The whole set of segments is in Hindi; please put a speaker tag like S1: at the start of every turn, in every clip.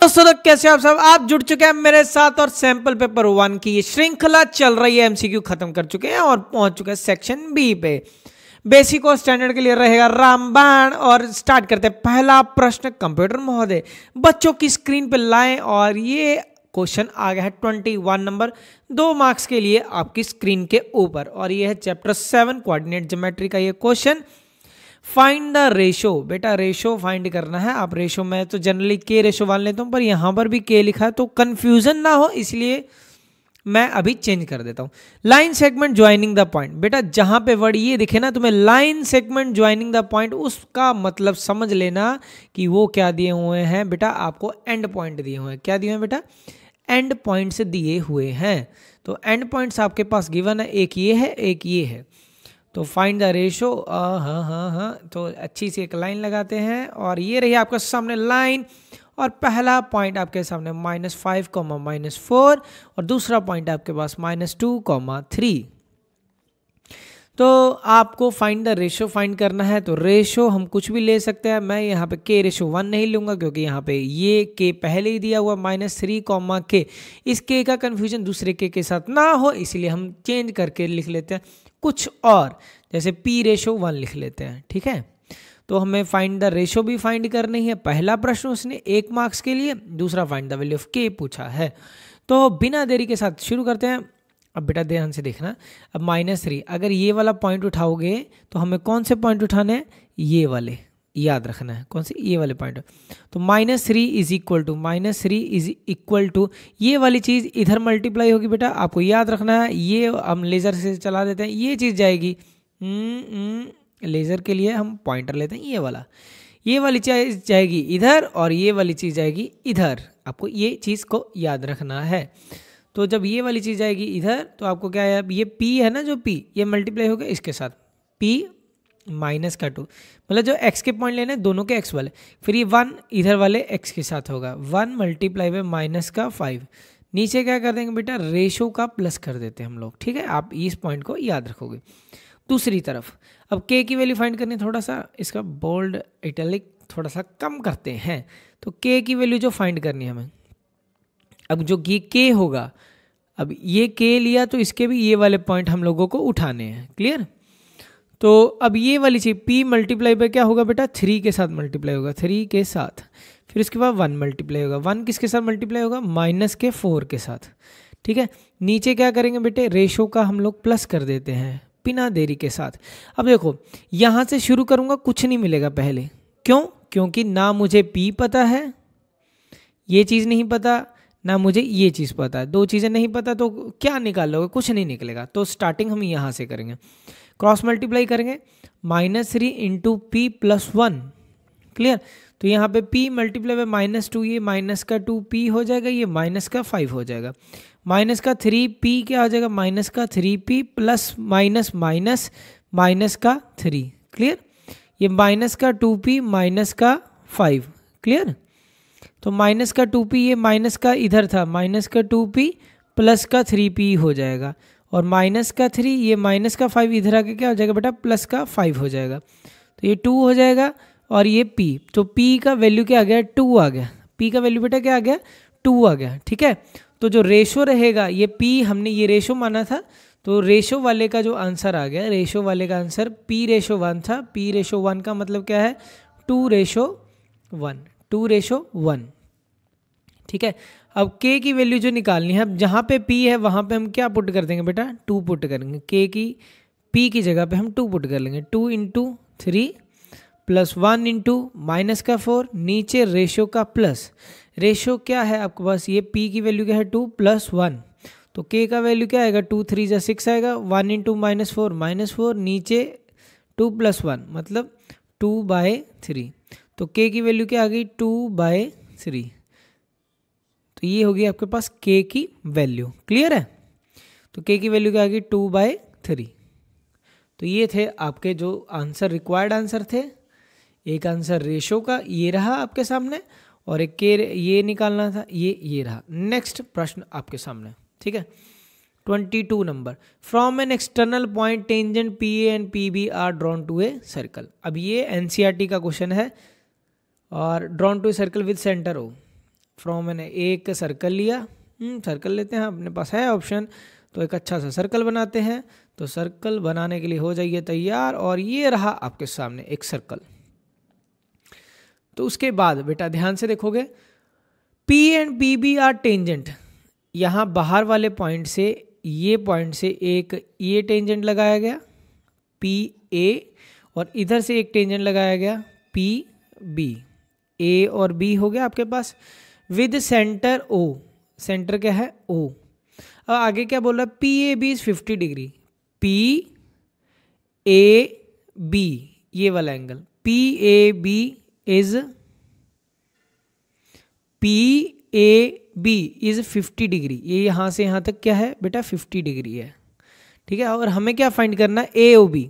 S1: दोस्तों तो कैसे आप सब, आप जुड़ चुके हैं मेरे साथ और सैंपल पेपर 1 की ये श्रृंखला चल रही है। एमसीक्यू खत्म कर चुके हैं और पहुंच चुके हैं सेक्शन बी पे। बेसिक और स्टैंडर्ड के लिए रहेगा रामबाण और स्टार्ट करते हैं। पहला प्रश्न, कंप्यूटर महोदय बच्चों की स्क्रीन पे लाएं और ये क्वेश्चन आ गया है 21 नंबर, 2 मार्क्स के लिए आपकी स्क्रीन के ऊपर। और ये है चैप्टर 7 कोऑर्डिनेट ज्योमेट्री का ये क्वेश्चन। फाइंड द रेशो, बेटा रेशो फाइंड करना है। आप रेशो में तो जनरली के रेशो मान लेता हूं, पर यहां पर भी के लिखा है तो कंफ्यूजन ना हो इसलिए मैं अभी चेंज कर देता हूं। Line segment joining the point, बेटा जहां पे वर्ड ये दिखे ना तुम्हें line segment joining the point, उसका मतलब समझ लेना कि वो क्या दिए हुए हैं बेटा, आपको एंड पॉइंट दिए हुए हैं। क्या दिए हुए हैं बेटा? एंड पॉइंट्स दिए हुए हैं। तो एंड पॉइंट्स आपके पास गिवन है, एक ये है एक ये है। तो फाइंड द रेशो, हाँ, तो अच्छी सी एक लाइन लगाते हैं और ये रही आपके सामने लाइन। और पहला पॉइंट आपके सामने -5, -4 और दूसरा पॉइंट आपके पास -2, 3। तो आपको फाइंड द रेशो फाइंड करना है। तो रेशो हम कुछ भी ले सकते हैं। मैं यहाँ पे के रेशो 1 नहीं लूँगा क्योंकि यहाँ पे ये के पहले ही दिया हुआ -3, के। इस के का कन्फ्यूजन दूसरे के साथ ना हो इसलिए हम चेंज करके लिख लेते हैं कुछ और, जैसे पी रेशो 1 लिख लेते हैं। ठीक है, तो हमें फाइंड द रेशो भी फाइंड करनी है। पहला प्रश्न उसने 1 मार्क्स के लिए, दूसरा फाइंड द वैल्यू ऑफ के पूछा है। तो बिना देरी के साथ शुरू करते हैं। अब बेटा ध्यान से देखना, अब -3 अगर ये वाला पॉइंट उठाओगे तो हमें कौन से पॉइंट उठाने हैं? ये वाले, याद रखना है कौन से, ये वाले पॉइंट। तो -3 इज इक्वल टू ये वाली चीज़ इधर मल्टीप्लाई होगी बेटा, आपको याद रखना है। ये हम लेज़र से चला देते हैं, ये चीज़ जाएगी लेज़र के लिए हम पॉइंटर लेते हैं, ये वाली चीज़ जाएगी इधर और ये वाली चीज़ जाएगी इधर। आपको ये चीज़ को याद रखना है। तो जब ये वाली चीज़ जाएगी इधर तो आपको क्या है, ये p है ना, जो p ये मल्टीप्लाई होगा इसके साथ, p -2, मतलब जो x के पॉइंट लेने दोनों के x वाले, फिर ये 1 इधर वाले x के साथ होगा, 1 मल्टीप्लाई बाय -5। नीचे क्या कर देंगे बेटा, रेशो का प्लस कर देते हैं हम लोग। ठीक है, आप इस पॉइंट को याद रखोगे। दूसरी तरफ अब k की वैल्यू फाइंड करनी है, थोड़ा सा इसका बोल्ड इटैलिक थोड़ा सा कम करते हैं। तो k की वैल्यू जो फाइंड करनी है हमें, अब जो ये k होगा, अब ये k लिया तो इसके भी ये वाले पॉइंट हम लोगों को उठाने हैं। क्लियर? तो अब ये वाली चीज़ p मल्टीप्लाई पे क्या होगा बेटा, 3 के साथ मल्टीप्लाई होगा, 3 के साथ। फिर उसके बाद 1 मल्टीप्लाई होगा, 1 किसके साथ मल्टीप्लाई होगा, -4 के साथ। ठीक है, नीचे क्या करेंगे बेटे, रेशो का हम लोग प्लस कर देते हैं बिना देरी के साथ। अब देखो यहाँ से शुरू करूँगा, कुछ नहीं मिलेगा पहले। क्यों? क्योंकि ना मुझे p पता है, ये चीज़ नहीं पता, ना मुझे ये चीज़ पता है। 2 चीज़ें नहीं पता तो क्या निकाल लोगे, कुछ नहीं निकलेगा। तो स्टार्टिंग हम यहाँ से करेंगे, क्रॉस मल्टीप्लाई करेंगे, -3 इंटू पी प्लस 1। क्लियर? तो यहाँ पे p मल्टीप्लाई बाय -2, ये -2p हो जाएगा, ये -5 हो जाएगा, -3p क्या हो जाएगा, -3p प्लस -3। क्लियर? ये -2p -5। क्लियर? तो -2p, ये माइनस का इधर था, -2p प्लस का 3p हो जाएगा, और -3 ये -5 इधर आके क्या हो जाएगा बेटा, +5 हो जाएगा। तो ये 2 हो जाएगा और ये p, तो p का वैल्यू क्या आ गया, 2 आ गया। p का वैल्यू बेटा क्या आ गया, 2 आ गया। ठीक है, तो जो रेशो रहेगा, ये p हमने ये रेशो माना था, तो रेशो वाले का जो आंसर आ गया, रेशो वाले का आंसर p/1 था। p/1 का मतलब क्या है, 2/1, 2/1। ठीक है, अब k की वैल्यू जो निकालनी है, अब जहाँ पे p है वहाँ पे हम क्या पुट कर देंगे बेटा, 2 पुट करेंगे। k की p की जगह पे हम 2 पुट कर लेंगे, 2 इंटू 3 प्लस 1 इंटू -4, नीचे रेशो का प्लस। रेशो क्या है आपके पास, ये p की वैल्यू क्या है, 2 + 1, तो k का वैल्यू क्या आएगा, 2 3 × 6 आएगा, 1 इंटू -4, नीचे 2 + 1 मतलब 2/3। तो k की वैल्यू क्या आ गई, 2/3। तो ये होगी आपके पास k की वैल्यू। क्लियर है? तो k की वैल्यू क्या आ गई, 2/3। तो ये थे आपके जो आंसर, रिक्वायर्ड आंसर थे। एक आंसर रेशो का ये रहा आपके सामने, और एक के ये निकालना था, ये रहा। नेक्स्ट प्रश्न आपके सामने। ठीक है, 22 number, from an external point tangent PA and PB are drawn to a circle. अब ये NCERT का क्वेश्चन है, और drawn to a circle with centre O। From मैंने एक सर्कल लिया, सर्कल लेते हैं, अपने पास है ऑप्शन, तो एक अच्छा सा सर्कल बनाते हैं। तो सर्कल बनाने के लिए हो जाइए तैयार, और ये रहा आपके सामने एक सर्कल। तो उसके बाद बेटा ध्यान से देखोगे, P and PB are tangent. यहाँ बाहर वाले पॉइंट से, ये पॉइंट से एक ये टेंजेंट लगाया गया PA, और इधर से एक टेंजेंट लगाया गया PB। A और B हो गया आपके पास, विद सेंटर O। सेंटर क्या है? O। अब आगे क्या बोल रहा है? PAB is 50 degree. PAB ये वाला एंगल, PAB इज 50 डिग्री। ये यहाँ से यहाँ तक क्या है बेटा? 50 डिग्री है, ठीक है। और हमें क्या फाइंड करना है? AOB।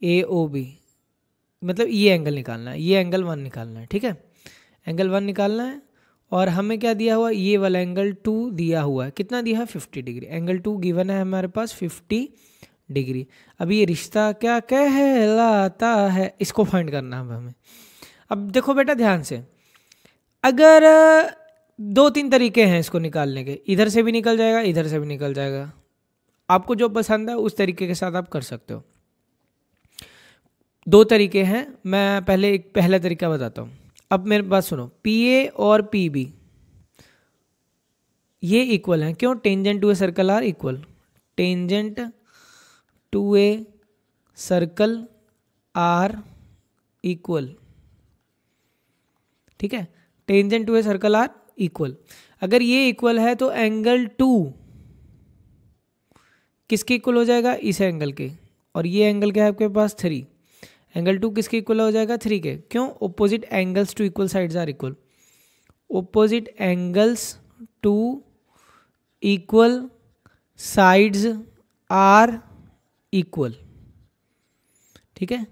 S1: AOB मतलब ये एंगल निकालना है, ये एंगल 1 निकालना है, ठीक है। एंगल 1 निकालना है, और हमें क्या दिया हुआ? ये वाला एंगल 2 दिया हुआ है। कितना दिया है? 50 डिग्री। एंगल 2 गिवन है हमारे पास 50 डिग्री। अभी ये रिश्ता क्या कहलाता है, इसको फाइंड करना है हमें। अब देखो बेटा ध्यान से, अगर 2-3 तरीके हैं इसको निकालने के, इधर से भी निकल जाएगा, इधर से भी निकल जाएगा। आपको जो पसंद है उस तरीके के साथ आप कर सकते हो। 2 तरीके हैं, मैं पहले एक पहला तरीका बताता हूँ। अब मेरे पास सुनो, PA और PB ये इक्वल हैं। क्यों? Tangent to a circle are equal. Tangent to a circle are equal, ठीक है। Tangent to a circle are equal. अगर ये इक्वल है तो एंगल 2 किसके इक्वल हो जाएगा? इस एंगल के। और ये एंगल क्या है आपके पास? 3। एंगल 2 किसके इक्वल हो जाएगा? 3 के। क्यों? Opposite angles to equal sides are equal. Opposite angles to equal sides are equal, ठीक है।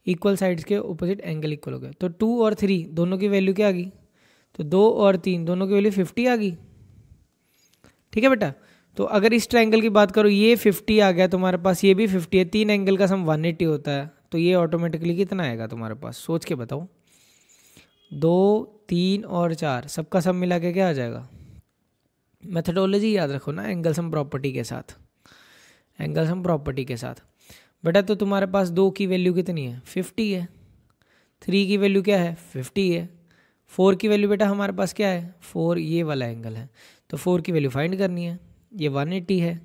S1: इक्वल साइड्स के ओपोजिट एंगल इक्वल हो गए, तो 2 और 3 दोनों की वैल्यू क्या आ गई? तो 2 और 3 दोनों की वैल्यू 50 आ गई, ठीक है बेटा। तो अगर इस ट्रायंगल की बात करो, ये 50 आ गया तुम्हारे पास, ये भी 50 है, 3 एंगल का सम 180 होता है। तो ये ऑटोमेटिकली कितना आएगा तुम्हारे पास? सोच के बताओ। 2, 3 और 4 सबका सम मिला के क्या आ जाएगा? मेथडोलॉजी याद रखो ना, एंगल सम प्रॉपर्टी के साथ। एंगल सम प्रॉपर्टी के साथ बेटा, तो तुम्हारे पास 2 की वैल्यू कितनी है? 50 है। 3 की वैल्यू क्या है? 50 है। 4 की वैल्यू बेटा हमारे पास क्या है? 4 ये वाला एंगल है, तो 4 की वैल्यू फाइंड करनी है। ये 180 है,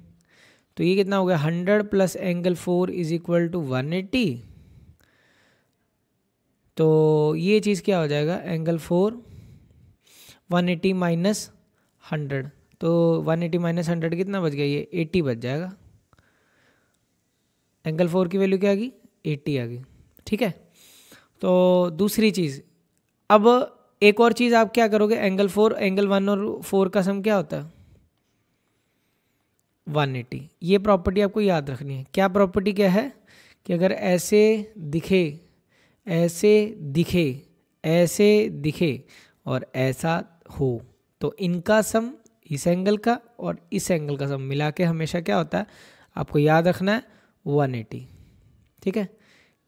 S1: तो ये कितना हो गया? 100 plus angle 4 is equal to 180। तो ये चीज़ क्या हो जाएगा? एंगल 4 180 माइनस 100, तो 180 माइनस 100 कितना बच गया? ये 80 बच जाएगा। एंगल 4 की वैल्यू क्या आ गई? 80 आ गई, ठीक है। तो दूसरी चीज़, अब एक और चीज़ आप क्या करोगे? एंगल 4, एंगल 1 और 4 का सम क्या होता है? 180। ये प्रॉपर्टी आपको याद रखनी है। क्या प्रॉपर्टी क्या है? कि अगर ऐसे दिखे, ऐसे दिखे, ऐसे दिखे और ऐसा हो, तो इनका सम इस एंगल का और इस एंगल का सम मिला के हमेशा क्या होता है? आपको याद रखना है 180, ठीक है।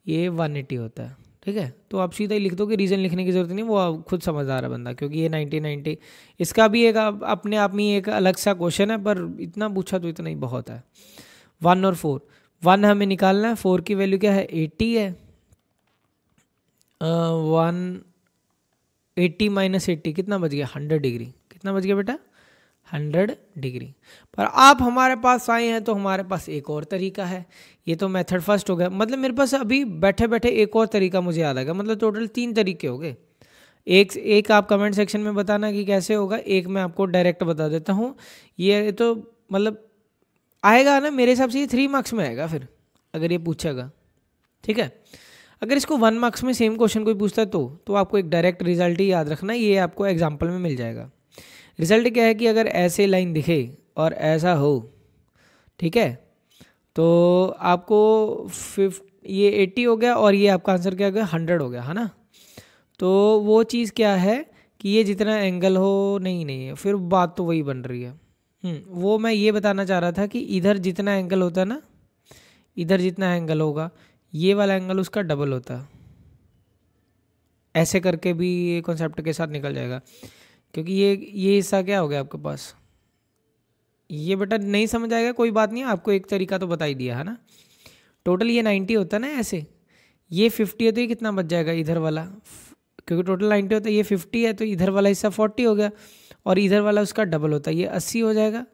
S1: ये 180 होता है, ठीक है। तो आप सीधा ही लिख दो कि रीज़न लिखने की ज़रूरत नहीं, वो आप खुद समझदार है बंदा, क्योंकि ये 90 इसका भी एक अपने आप में एक अलग सा क्वेश्चन है, पर इतना पूछा तो इतना ही बहुत है। 1 और 4, 1 हमें निकालना है, 4 की वैल्यू क्या है? 80 है। 180 माइनस 80 कितना बच गया? 100 डिग्री। कितना बच गया बेटा? 100 डिग्री। पर आप हमारे पास आए हैं तो हमारे पास एक और तरीका है। ये तो मेथड फर्स्ट हो गया, मतलब मेरे पास अभी बैठे बैठे एक और तरीका मुझे याद आ गया, मतलब टोटल 3 तरीके हो गए। एक आप कमेंट सेक्शन में बताना कि कैसे होगा, एक मैं आपको डायरेक्ट बता देता हूँ। ये तो मतलब आएगा ना, मेरे हिसाब से ये 3 मार्क्स में आएगा फिर, अगर ये पूछेगा, ठीक है। अगर इसको 1 मार्क्स में सेम क्वेश्चन कोई पूछता है तो आपको एक डायरेक्ट रिजल्ट ही याद रखना है, ये आपको एग्जाम्पल में मिल जाएगा। रिजल्ट क्या है कि अगर ऐसे लाइन दिखे और ऐसा हो, ठीक है, तो आपको ये 80 हो गया और ये आपका आंसर क्या हो गया? 100 हो गया, है ना। तो वो चीज़ क्या है कि ये जितना एंगल हो, नहीं है, फिर बात तो वही बन रही है। वो मैं ये बताना चाह रहा था कि इधर जितना एंगल होता है ना, इधर जितना एंगल होगा ये वाला एंगल उसका डबल होता है। ऐसे करके भी ये कॉन्सेप्ट के साथ निकल जाएगा, क्योंकि ये हिस्सा क्या हो गया आपके पास, ये बेटा नहीं समझ आएगा कोई बात नहीं, आपको एक तरीका तो बता ही दिया है ना। टोटल ये 90 होता है ना, ऐसे ये 50 है तो ये कितना बच जाएगा इधर वाला, क्योंकि टोटल 90 होता है, ये 50 है तो इधर वाला हिस्सा 40 हो गया, और इधर वाला उसका डबल होता है, ये 80 हो जाएगा,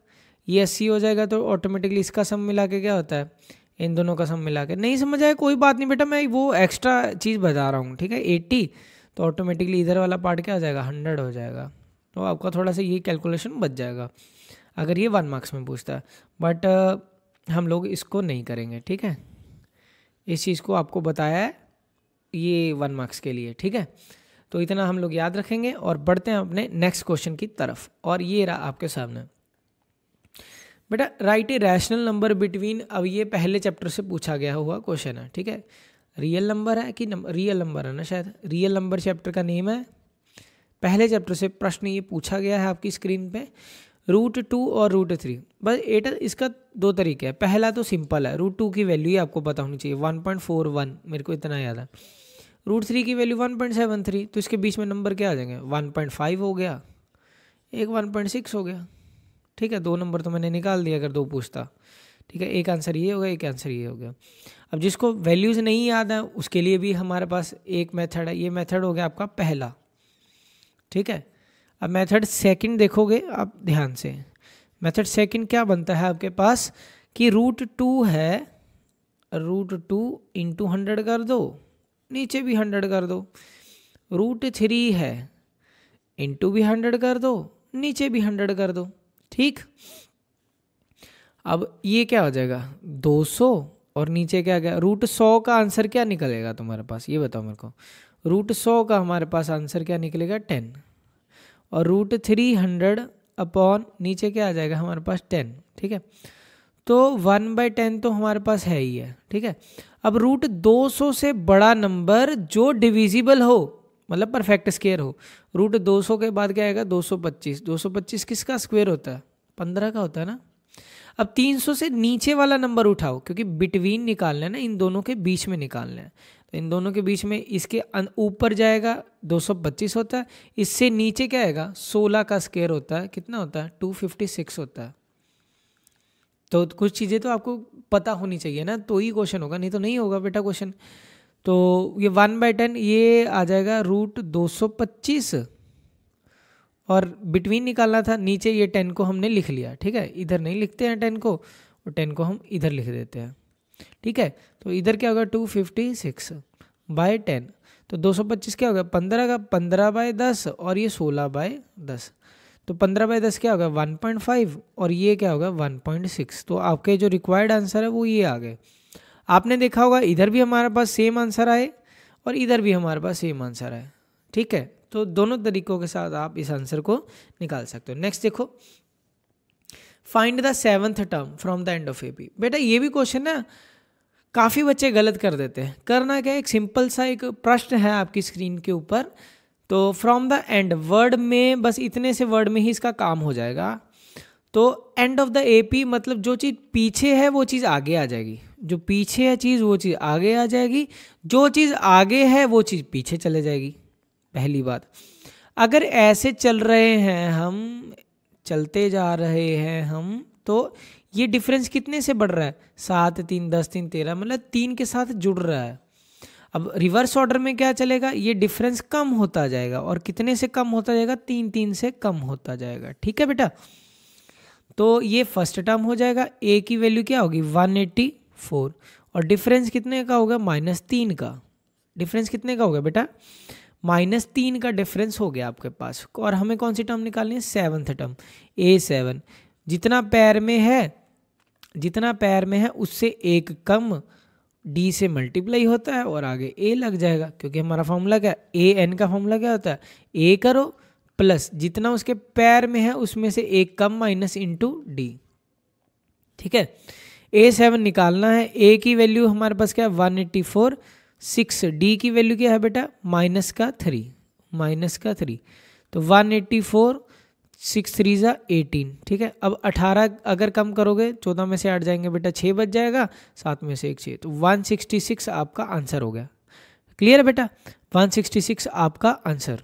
S1: ये 80 हो जाएगा, तो ऑटोमेटिकली इसका सम मिला के क्या होता है, इन दोनों का सम मिला के। नहीं समझ आया कोई बात नहीं बेटा, मैं वो एक्स्ट्रा चीज़ बता रहा हूँ, ठीक है। 80 तो ऑटोमेटिकली इधर वाला पार्ट क्या हो जाएगा, 100 हो जाएगा, तो आपका थोड़ा सा ये कैलकुलेशन बच जाएगा अगर ये 1 मार्क्स में पूछता है। बट हम लोग इसको नहीं करेंगे, ठीक है। इस चीज़ को आपको बताया है ये 1 मार्क्स के लिए, ठीक है। तो इतना हम लोग याद रखेंगे और बढ़ते हैं अपने नेक्स्ट क्वेश्चन की तरफ। और ये रहा आपके सामने बेटा, right a rational number between, अब ये पहले चैप्टर से पूछा गया हुआ क्वेश्चन है, ठीक है। रियल नंबर है कि रियल नंबर है ना, शायद रियल नंबर चैप्टर का नेम है। पहले चैप्टर से प्रश्न ये पूछा गया है आपकी स्क्रीन पे, √2 और √3। बस एट इसका 2 तरीके हैं। पहला तो सिंपल है, √2 की वैल्यू ही आपको पता होनी चाहिए 1.41, मेरे को इतना याद है। √3 की वैल्यू 1.73, तो इसके बीच में नंबर क्या आ जाएंगे, 1.5 हो गया, एक 1.6 हो गया, ठीक है। 2 नंबर तो मैंने निकाल दिया अगर 2 पूछता, ठीक है। एक आंसर ये हो गया, एक आंसर ये हो गया। अब जिसको वैल्यूज़ नहीं याद है उसके लिए भी हमारे पास एक मेथड है, ये मेथड हो गया आपका पहला, ठीक है। अब मेथड सेकंड देखोगे आप ध्यान से, मेथड सेकंड क्या बनता है आपके पास कि √2 है, √2 इंटू 100 कर दो, नीचे भी 100 कर दो। √3 है, इंटू भी 100 कर दो, नीचे भी 100 कर दो, ठीक। अब ये क्या हो जाएगा 200, और नीचे क्या गया √100 का आंसर क्या निकलेगा तुम्हारे पास, ये बताओ मेरे को। √100 का हमारे पास आंसर क्या निकलेगा 10, और √300 अपॉन नीचे क्या आ जाएगा हमारे पास 10, ठीक है। तो 1/10 तो हमारे पास है ही है, ठीक है। अब √200 से बड़ा नंबर जो डिविजिबल हो, मतलब परफेक्ट स्क्वायर हो, √200 के बाद क्या आएगा 225। 225 किसका स्क्वायर होता है, 15 का होता है ना। अब 300 से नीचे वाला नंबर उठाओ, क्योंकि बिटवीन निकालना है ना, इन दोनों के बीच में निकालना है, तो इन दोनों के बीच में इसके ऊपर जाएगा 225 होता है, इससे नीचे क्या आएगा 16 का स्क्वायर होता है, कितना होता है 256 होता है। तो कुछ चीज़ें तो आपको पता होनी चाहिए ना, तो ही क्वेश्चन होगा, नहीं तो नहीं होगा बेटा क्वेश्चन। तो ये 1/10 ये आ जाएगा √225, और बिटवीन निकालना था, नीचे ये 10 को हमने लिख लिया, ठीक है। इधर नहीं लिखते हैं 10 को, और 10 को हम इधर लिख देते हैं, ठीक है। तो इधर क्या होगा 256/10, तो 225 क्या होगा 15 का 15/10, और ये 16/10, तो 15/10 क्या होगा 1.5, और ये क्या होगा 1.6। तो आपके जो रिक्वायर्ड आंसर है वो ये आ गए। आपने देखा होगा इधर भी हमारे पास सेम आंसर आए, और इधर भी हमारे पास सेम आंसर आए, ठीक है। तो दोनों तरीकों के साथ आप इस आंसर को निकाल सकते हो। नेक्स्ट देखो, find the 7th term from the end of AP. बेटा ये भी क्वेश्चन ना काफ़ी बच्चे गलत कर देते हैं। करना क्या, एक सिंपल सा एक प्रश्न है आपकी स्क्रीन के ऊपर, तो फ्रॉम द एंड वर्ड में, बस इतने से वर्ड में ही इसका काम हो जाएगा। तो एंड ऑफ द एपी मतलब जो चीज़ पीछे है वो चीज़ आगे आ जाएगी, जो पीछे है चीज़ वो चीज़ आगे आ जाएगी, जो चीज़ आगे है वो चीज़ पीछे चले जाएगी। पहली बात, अगर ऐसे चल रहे हैं हम, चलते जा रहे हैं हम, तो ये डिफरेंस कितने से बढ़ रहा है 7 3 10 3 13, मतलब 3 के साथ जुड़ रहा है। अब रिवर्स ऑर्डर में क्या चलेगा, ये डिफरेंस कम होता जाएगा, और कितने से कम होता जाएगा 3 3 से कम होता जाएगा, ठीक है बेटा। तो ये फर्स्ट टर्म हो जाएगा, ए की वैल्यू क्या होगी 184, और डिफरेंस कितने का होगा -3 का। डिफरेंस कितने का होगा बेटा -3 का डिफरेंस हो गया आपके पास। और हमें कौन सी टर्म निकालनी है 7th टर्म, A7। जितना पैर में है उससे एक कम D से मल्टीप्लाई होता है, और आगे A लग जाएगा, क्योंकि हमारा फॉर्मूला क्या है, AN का फॉर्मूला क्या होता है, A करो प्लस जितना उसके पैर में है उसमें से एक कम माइनस इंटू D, ठीक है। A7 निकालना है, A की वैल्यू हमारे पास क्या है 184, 6, D की वैल्यू क्या है बेटा -3, तो 184 6 3 ज़ा 18, ठीक है। अब 18 अगर कम करोगे 14 में से 8 जाएंगे बेटा 6 बच जाएगा, 7 में से 1 6, तो 166 आपका आंसर हो गया। क्लियर है बेटा, 166 आपका आंसर।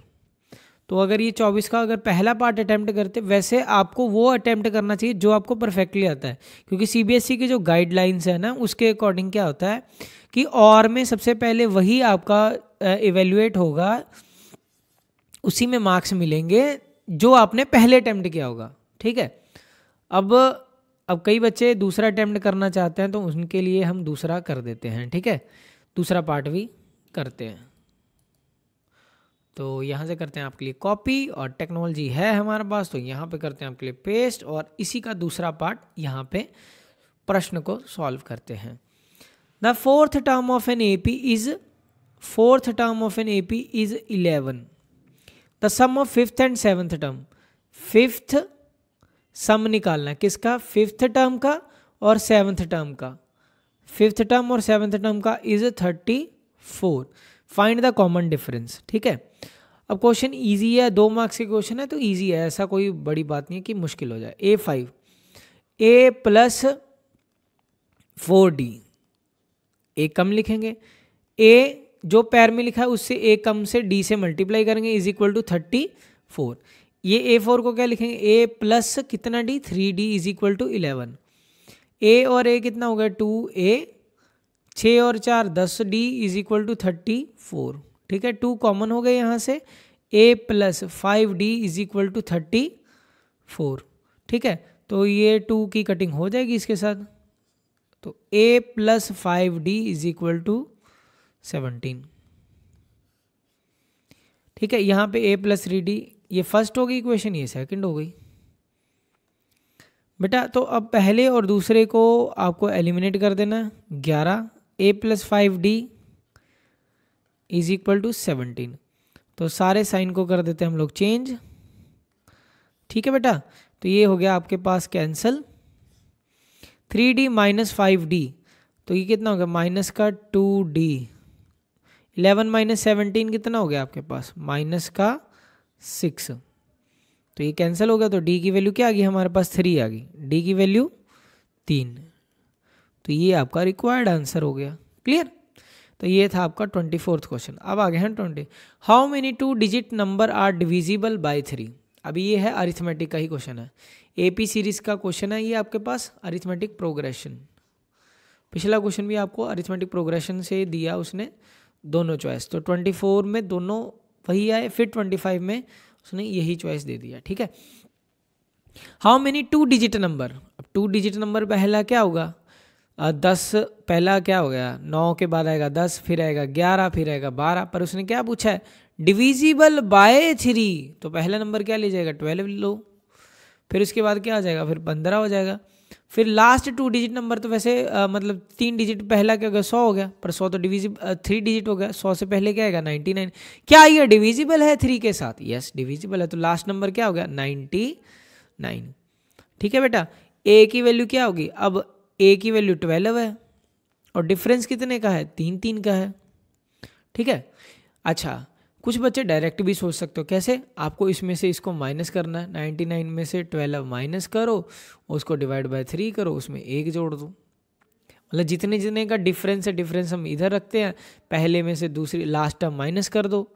S1: तो अगर ये 24 का अगर पहला पार्ट अटेम्प्ट करते, वैसे आपको वो अटेम्प्ट करना चाहिए जो आपको परफेक्टली आता है, क्योंकि सीबीएसई की जो गाइडलाइंस है ना उसके अकॉर्डिंग क्या होता है कि और में सबसे पहले वही आपका इवेल्युएट होगा, उसी में मार्क्स मिलेंगे जो आपने पहले अटेम्प्ट किया होगा, ठीक है। अब कई बच्चे दूसरा अटेम्प्ट करना चाहते हैं तो उनके लिए हम दूसरा कर देते हैं, ठीक है, दूसरा पार्ट भी करते हैं। तो यहाँ से करते हैं आपके लिए कॉपी, और टेक्नोलॉजी है हमारे पास तो यहाँ पे करते हैं आपके लिए पेस्ट, और इसी का दूसरा पार्ट यहाँ पे प्रश्न को सॉल्व करते हैं। The fourth term of an AP is 11। The sum of fifth and seventh term, fifth sum निकालना है किसका, फिफ्थ टर्म का और सेवन्थ टर्म का, फिफ्थ टर्म और सेवन्थ टर्म का is 34। Find the common difference, ठीक है। अब क्वेश्चन इजी है, 2 मार्क्स के क्वेश्चन है तो इजी है, ऐसा कोई बड़ी बात नहीं है कि मुश्किल हो जाए। A5 A प्लस 4D, ए कम लिखेंगे, ए जो पैर में लिखा है उससे ए कम से डी से मल्टीप्लाई करेंगे इज इक्वल टू 34। ये A4 को क्या लिखेंगे, ए प्लस कितना d, 3D is equal to 11। A और ए कितना हो गया, 2A, 6 और 4 10D इज इक्वल टू 34, ठीक है। 2 कॉमन हो गए यहाँ से, a plus 5D is equal to 34, ठीक है। तो ये 2 की कटिंग हो जाएगी इसके साथ, तो a plus 5D is equal to 17, ठीक है। यहाँ पे a प्लस 3D, ये फर्स्ट हो गई इक्वेशन, ये सेकंड हो गई बेटा। तो अब पहले और दूसरे को आपको एलिमिनेट कर देना, 11 a plus 5D is equal to 17। तो सारे साइन को कर देते हैं हम लोग चेंज, ठीक है बेटा। तो ये हो गया आपके पास कैंसल, 3D माइनस 5D, तो ये कितना हो गया, माइनस का 2D, 11 माइनस 17 कितना हो गया आपके पास, माइनस का 6, तो ये कैंसिल हो गया। तो D की वैल्यू क्या आ गई हमारे पास, 3 आ गई, D की वैल्यू 3, तो ये आपका रिक्वायर्ड आंसर हो गया। क्लियर, तो ये था आपका 24th क्वेश्चन। अब आगे हैं 20, how many 2 digit number are divisible by 3। अभी ये है अरिथमेटिक का ही क्वेश्चन है, AP सीरीज का क्वेश्चन है ये आपके पास, अरिथमेटिक प्रोग्रेशन। पिछला क्वेश्चन भी आपको अरिथमेटिक प्रोग्रेशन से दिया उसने दोनों चॉइस, तो 24 में दोनों वही आए, फिर 25 में उसने यही चॉइस दे दिया, ठीक है। हाउ मेनी 2 डिजिट नंबर, अब 2 डिजिट नंबर पहला क्या होगा, 10, पहला क्या हो गया, 9 के बाद आएगा 10, फिर आएगा 11, फिर आएगा 12, पर उसने क्या पूछा है, डिविजिबल बाय 3, तो पहला नंबर क्या ले जाएगा, 12 लो, फिर उसके बाद क्या आ जाएगा, फिर 15 हो जाएगा, फिर लास्ट 2 डिजिट नंबर तो वैसे मतलब 3 डिजिट, पहला क्या हो गया 100 हो गया, पर 100 तो डिविजिबल 3 डिजिट हो गया, 100 से पहले क्या आएगा 99। क्या ये डिविजिबल है 3 के साथ, यस डिविजिबल है, तो लास्ट नंबर क्या हो गया 99, ठीक है बेटा। ए की वैल्यू क्या होगी, अब ए की वैल्यू 12 है और डिफरेंस कितने का है, 3 का है, ठीक है। अच्छा, कुछ बच्चे डायरेक्ट भी सोच सकते हो, कैसे, आपको इसमें से इसको माइनस करना है, 99 में से 12 माइनस करो, उसको डिवाइड बाय 3 करो, उसमें 1 जोड़ दो, मतलब जितने जितने का डिफरेंस है, डिफरेंस हम इधर रखते हैं, पहले में से दूसरी लास्ट टर्म माइनस कर दो,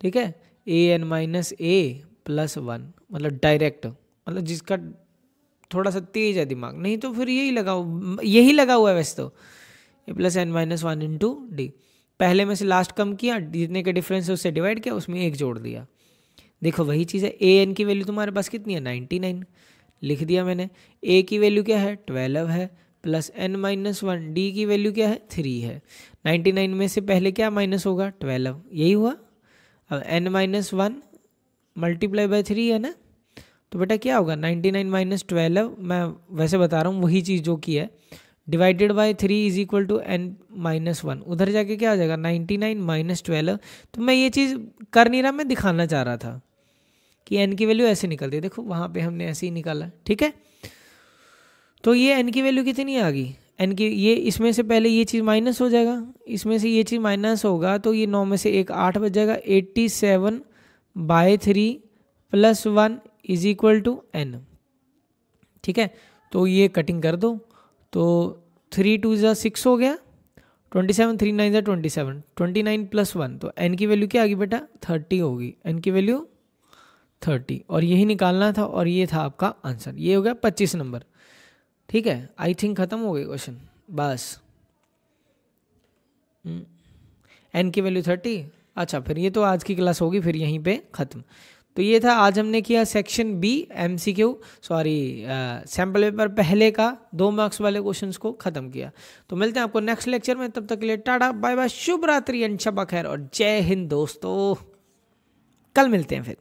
S1: ठीक है। an माइनस a प्लस 1, मतलब डायरेक्ट, मतलब जिसका थोड़ा सा तेज है दिमाग, नहीं तो फिर यही लगा हुआ है वैसे तो, a plus n minus 1 into D, पहले में से लास्ट कम किया, जितने के डिफरेंस है उससे डिवाइड किया, उसमें 1 जोड़ दिया। देखो वही चीज़ है, an की वैल्यू तुम्हारे पास कितनी है 99, लिख दिया मैंने, a की वैल्यू क्या है 12 है, प्लस n माइनस 1, डी की वैल्यू क्या है 3 है, 99 में से पहले क्या माइनस होगा 12, यही हुआ। अब n माइनस 1 मल्टीप्लाई बाय 3 है ना, तो बेटा क्या होगा 99 माइनस 12, मैं वैसे बता रहा हूँ वही चीज़ जो की है, divided by 3 is equal to n minus 1, उधर जाके क्या आ जाएगा 99 माइनस 12। तो मैं ये चीज़ कर नहीं रहा, मैं दिखाना चाह रहा था कि n की वैल्यू ऐसे निकलती है, देखो वहाँ पे हमने ऐसे ही निकाला, ठीक है। तो ये n की वैल्यू कितनी आ गई, n की, ये इसमें से पहले ये चीज़ माइनस हो जाएगा, इसमें से ये चीज़ माइनस होगा, तो ये 9 में से 1 8 बच जाएगा, 87 by 3 plus 1 is equal to n। ठीक है, तो ये कटिंग कर दो, तो 3 2 ज़ा 6 हो गया, 27 3 9 ज़ा 27, 29 प्लस 1, तो n की वैल्यू क्या आ गई बेटा 30 होगी, n की वैल्यू 30, और यही निकालना था और ये था आपका आंसर। ये हो गया 25 नंबर। ठीक है, आई थिंक खत्म हो गए क्वेश्चन, बस n की वैल्यू 30। अच्छा, फिर ये तो आज की क्लास होगी फिर यहीं पे ख़त्म। तो ये था आज हमने किया section B MCQ, sorry sample paper पहले का 2 मार्क्स वाले क्वेश्चंस को ख़त्म किया। तो मिलते हैं आपको नेक्स्ट लेक्चर में, तब तक के लिए टाटा बाय बाय, शुभ रात्रि, शब खैर और जय हिंद दोस्तों। कल मिलते हैं फिर।